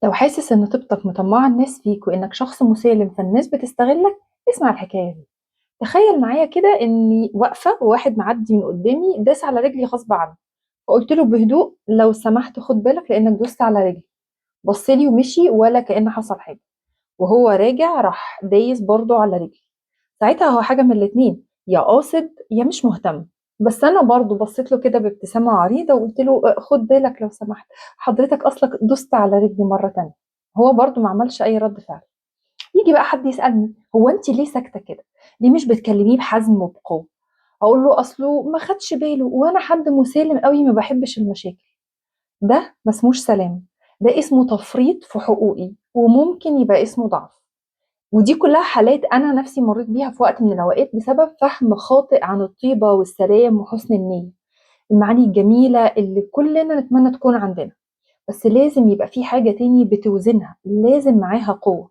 لو حاسس إن طيبتك مطمعة الناس فيك وإنك شخص مسالم فالناس بتستغلك، اسمع الحكاية دي. تخيل معايا كده إني واقفة وواحد معدي من قدامي داس على رجلي غصب عنه، فقلت له بهدوء لو سمحت خد بالك لإنك دوست على رجلي. بص لي ومشي ولا كأن حصل حاجة، وهو راجع راح دايس برضه على رجلي. ساعتها هو حاجة من الاتنين، يا قاصد يا مش مهتم. بس أنا برضه بصيت له كده بابتسامة عريضة وقلت له خد بالك لو سمحت، حضرتك أصلك دوست على رجلي مرة تانية. هو برضه ما عملش أي رد فعل. يجي بقى حد يسألني هو أنتِ ليه ساكتة كده؟ ليه مش بتكلميه بحزم وبقوة؟ أقول له أصله ما خدش باله وأنا حد مسالم أوي ما باحبش المشاكل. ده ما اسموش سلام، ده اسمه تفريط في حقوقي وممكن يبقى اسمه ضعف. ودي كلها حالات أنا نفسي مريت بيها في وقت من الأوقات بسبب فهم خاطئ عن الطيبة والسلام وحسن النية، المعاني الجميلة اللي كلنا نتمنى تكون عندنا. بس لازم يبقى في حاجة تاني بتوزنها، لازم معاها قوة.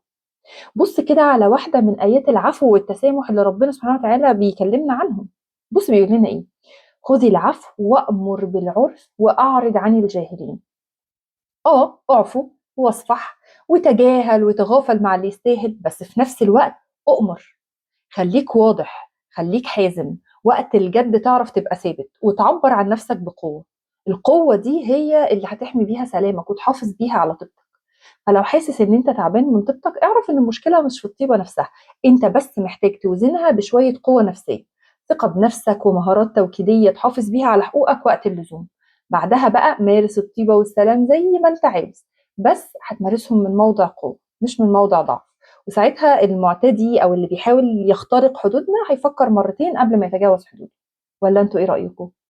بُص كده على واحدة من آيات العفو والتسامح اللي ربنا سبحانه وتعالى بيكلمنا عنهم. بُص بيقول لنا إيه، خُذِ العفو وأمُر بالعرف وأعرض عن الجاهلين. اعفو واصفح وتجاهل وتغافل مع اللي يستاهل، بس في نفس الوقت أؤمر. خلّيك واضح، خلّيك حازم، وقت الجد تعرف تبقى ثابت وتعبّر عن نفسك بقوة. القوة دي هي اللي هتحمي بيها سلامك وتحافظ بيها على طيبتك. فلو حاسس إن أنت تعبان من طيبتك اعرف إن المشكلة مش في الطيبة نفسها، أنت بس محتاج توزنها بشوية قوة نفسية، ثقة بنفسك ومهارات توكيدية تحافظ بيها على حقوقك وقت اللزوم. بعدها بقى مارس الطيبة والسلام زي ما أنت عاوز، بس هتمارسهم من موضع قوة مش من موضع ضعف. وساعتها المعتدي أو اللي بيحاول يخترق حدودنا هيفكر مرتين قبل ما يتجاوز حدوده. ولا أنتوا إيه رأيكم؟